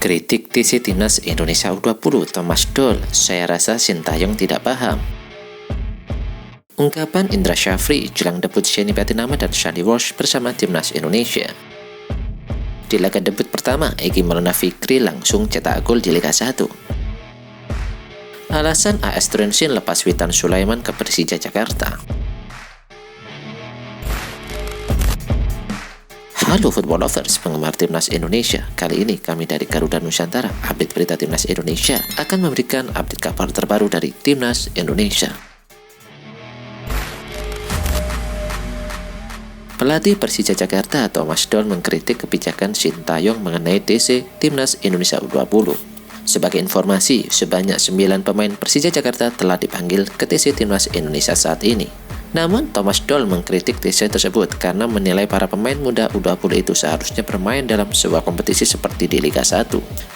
Kritik TC Timnas Indonesia U20 Thomas Doll, saya rasa Sintayong tidak paham. Ungkapan Indra Syafri jelang debut Sheni Patinama dan Sandy Walsh bersama Timnas Indonesia. Di laga debut pertama, Egy Maulana Fikri langsung cetak gol di Liga 1. Alasan AS Trensin lepas Witan Sulaiman ke Persija Jakarta. Halo football lovers, penggemar Timnas Indonesia. Kali ini kami dari Garuda Nusantara, update berita Timnas Indonesia, akan memberikan update kabar terbaru dari Timnas Indonesia. Pelatih Persija Jakarta Thomas Doll mengkritik kebijakan Sintayong mengenai TC Timnas Indonesia U20. Sebagai informasi, sebanyak 9 pemain Persija Jakarta telah dipanggil ke TC Timnas Indonesia saat ini. Namun, Thomas Doll mengkritik TC tersebut karena menilai para pemain muda U20 itu seharusnya bermain dalam sebuah kompetisi seperti di Liga 1.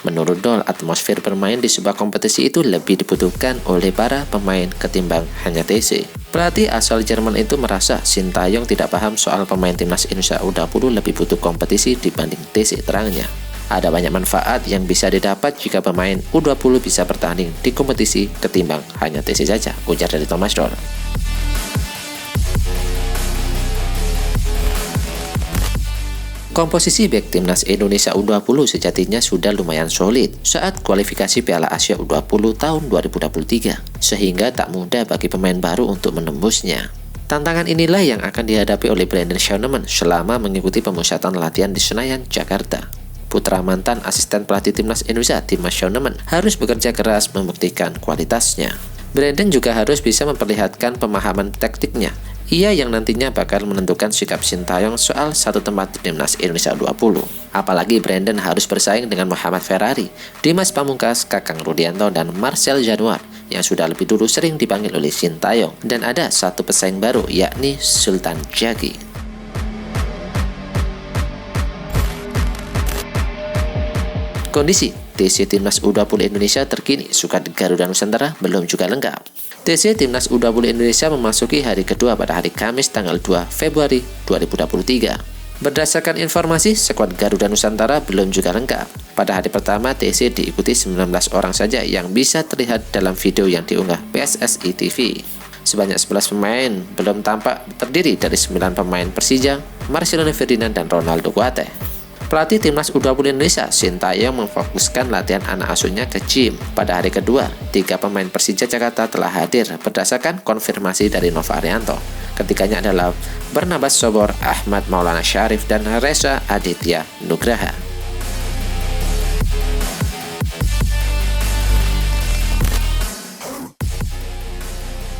Menurut Doll, atmosfer bermain di sebuah kompetisi itu lebih dibutuhkan oleh para pemain ketimbang hanya TC. Pelatih asal Jerman itu merasa Sintayong tidak paham soal pemain Timnas Indonesia U20 lebih butuh kompetisi dibanding TC, terangnya. Ada banyak manfaat yang bisa didapat jika pemain U20 bisa bertanding di kompetisi ketimbang hanya TC saja, ujar dari Thomas Doll. Komposisi bek Timnas Indonesia U20 sejatinya sudah lumayan solid saat kualifikasi Piala Asia U20 tahun 2023, sehingga tak mudah bagi pemain baru untuk menembusnya. Tantangan inilah yang akan dihadapi oleh Brandon Schooneman selama mengikuti pemusatan latihan di Senayan, Jakarta. Putra mantan asisten pelatih Timnas Indonesia, Dimas Schooneman, harus bekerja keras membuktikan kualitasnya. Brandon juga harus bisa memperlihatkan pemahaman taktiknya. Ia yang nantinya bakal menentukan sikap Sintayong soal satu tempat di Timnas Indonesia U20. Apalagi Brandon harus bersaing dengan Muhammad Ferrari, Dimas Pamungkas, Kakang Rudianto, dan Marcel Januar yang sudah lebih dulu sering dipanggil oleh Sintayong. Dan ada satu pesaing baru, yakni Sultan Jagi. Kondisi TC Timnas U20 Indonesia terkini sukat Garuda Nusantara belum juga lengkap. TC Timnas U20 Indonesia memasuki hari kedua pada hari Kamis tanggal 2 Februari 2023. Berdasarkan informasi, skuad Garuda Nusantara belum juga lengkap. Pada hari pertama, TC diikuti 19 orang saja yang bisa terlihat dalam video yang diunggah PSSI TV. Sebanyak 11 pemain belum tampak, terdiri dari 9 pemain Persija, Marcelino Ferdinand, dan Ronaldo Kuate. Pelatih Timnas U20 Indonesia, Sintayong memfokuskan latihan anak asuhnya ke gym. Pada hari kedua, 3 pemain Persija Jakarta telah hadir berdasarkan konfirmasi dari Nova Arianto. Ketiganya adalah Barnabas Sobor, Ahmad Maulana Syarif, dan Reza Aditya Nugraha.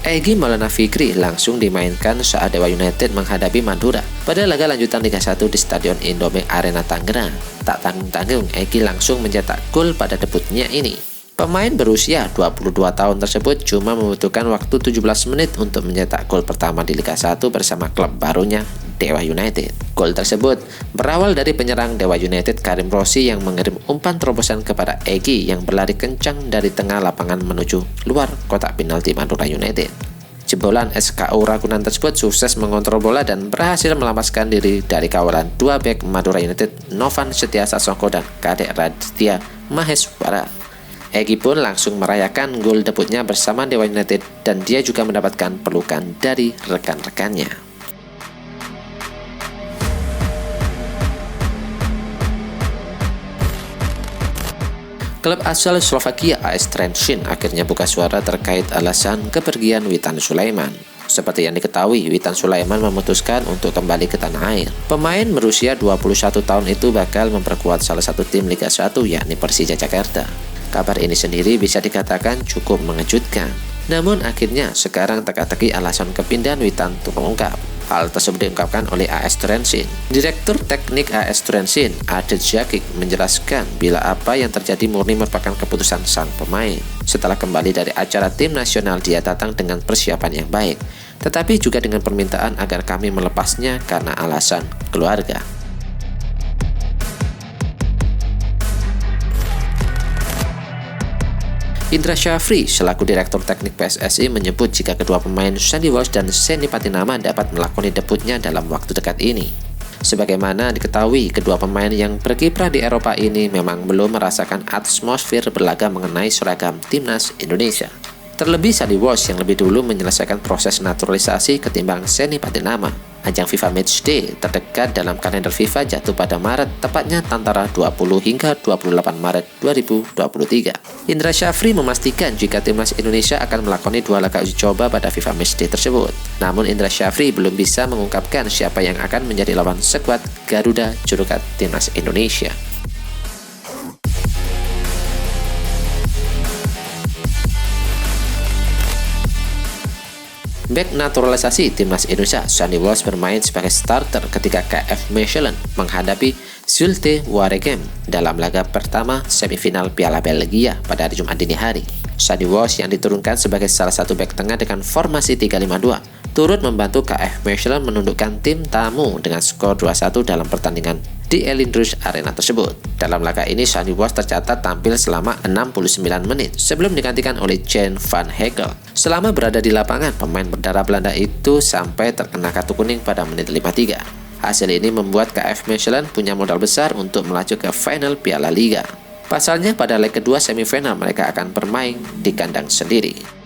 Egy Maulana Fikri langsung dimainkan saat Dewa United menghadapi Madura pada laga lanjutan Liga 1 di Stadion Indomie Arena Tangerang. Tak tanggung-tanggung, Egy langsung mencetak gol pada debutnya ini. Pemain berusia 22 tahun tersebut cuma membutuhkan waktu 17 menit untuk mencetak gol pertama di Liga 1 bersama klub barunya Dewa United. Gol tersebut berawal dari penyerang Dewa United Karim Rossi yang mengirim umpan terobosan kepada Egy yang berlari kencang dari tengah lapangan menuju luar kotak penalti Madura United. Jebolan SKU Ragunan tersebut sukses mengontrol bola dan berhasil melepaskan diri dari kawalan 2 bek Madura United, Novan Setiasa Songko dan Kadek Raditya Maheswara. Egy pun langsung merayakan gol debutnya bersama Dewa United dan dia juga mendapatkan pelukan dari rekan-rekannya. Klub asal Slovakia AS Trenčín akhirnya buka suara terkait alasan kepergian Witan Sulaiman. Seperti yang diketahui, Witan Sulaiman memutuskan untuk kembali ke tanah air. Pemain berusia 21 tahun itu bakal memperkuat salah satu tim Liga 1, yakni Persija Jakarta. Kabar ini sendiri bisa dikatakan cukup mengejutkan. Namun akhirnya sekarang teka-teki alasan kepindahan Witan terungkap. Hal tersebut diungkapkan oleh AS Trenčín. Direktur Teknik AS Trenčín, Adit Jakic, menjelaskan bila apa yang terjadi murni merupakan keputusan sang pemain. Setelah kembali dari acara tim nasional, dia datang dengan persiapan yang baik, tetapi juga dengan permintaan agar kami melepasnya karena alasan keluarga. Indra Syafri selaku Direktur Teknik PSSI menyebut jika kedua pemain Sandy Walsh dan Sheni Patinama dapat melakoni debutnya dalam waktu dekat ini. Sebagaimana diketahui, kedua pemain yang berkiprah di Eropa ini memang belum merasakan atmosfer berlaga mengenai seragam timnas Indonesia. Terlebih Sandy Walsh yang lebih dulu menyelesaikan proses naturalisasi ketimbang Seny Patinama. Ajang FIFA Matchday terdekat dalam kalender FIFA jatuh pada Maret, tepatnya antara 20 hingga 28 Maret 2023. Indra Syafri memastikan jika timnas Indonesia akan melakoni 2 laga uji coba pada FIFA Matchday tersebut. Namun Indra Syafri belum bisa mengungkapkan siapa yang akan menjadi lawan skuad Garuda Jurukat timnas Indonesia. Bek naturalisasi timnas Indonesia Sandy Walsh bermain sebagai starter ketika KF Mechelen menghadapi Zulte Waregem dalam laga pertama semifinal Piala Belgia pada hari Jumat dini hari. Sandy Walsh yang diturunkan sebagai salah satu bek tengah dengan formasi 3-5-2 turut membantu KF Mechelen menundukkan tim tamu dengan skor 2-1 dalam pertandingan di Elindrus Arena tersebut. Dalam laga ini, Sandy Walsh tercatat tampil selama 69 menit sebelum digantikan oleh Jan van Hegel. Selama berada di lapangan, pemain berdarah Belanda itu sampai terkena kartu kuning pada menit 53. Hasil ini membuat KF Mechelen punya modal besar untuk melaju ke final Piala Liga. Pasalnya pada leg kedua semifinal mereka akan bermain di kandang sendiri.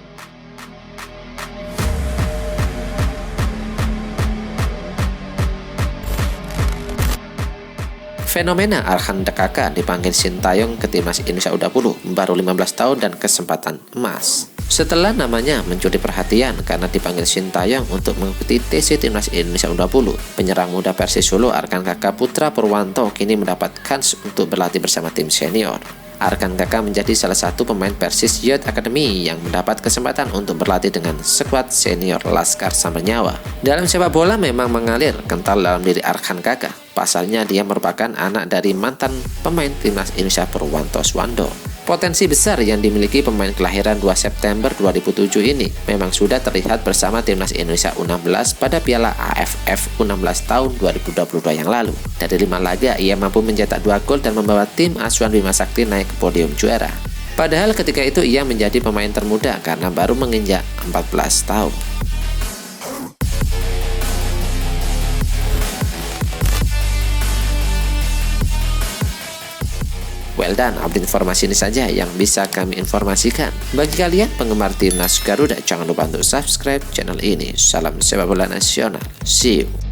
Fenomena Arhan Dekaka dipanggil Sintayong ke timnas Indonesia U20 baru 15 tahun dan kesempatan emas. Setelah namanya mencuri perhatian karena dipanggil Sintayong untuk mengikuti TC timnas Indonesia U20, penyerang muda Persis Solo Arkan Kaka Putra Purwanto kini mendapat kans untuk berlatih bersama tim senior. Arkan Kaka menjadi salah satu pemain Persis Youth Academy yang mendapat kesempatan untuk berlatih dengan skuad senior Laskar Sambernyawa. Dalam sepak bola memang mengalir kental dalam diri Arkan Kaka. Pasalnya dia merupakan anak dari mantan pemain timnas Indonesia Purwanto Swando. Potensi besar yang dimiliki pemain kelahiran 2 September 2007 ini memang sudah terlihat bersama timnas Indonesia U16 pada Piala AFF U16 tahun 2022 yang lalu. Dari 5 laga, ia mampu mencetak 2 gol dan membawa tim asuhan Bima Sakti naik ke podium juara. Padahal ketika itu ia menjadi pemain termuda karena baru menginjak 14 tahun. Well done, update informasi ini saja yang bisa kami informasikan. Bagi kalian penggemar timnas Garuda, jangan lupa untuk subscribe channel ini. Salam sepak bola nasional. See you.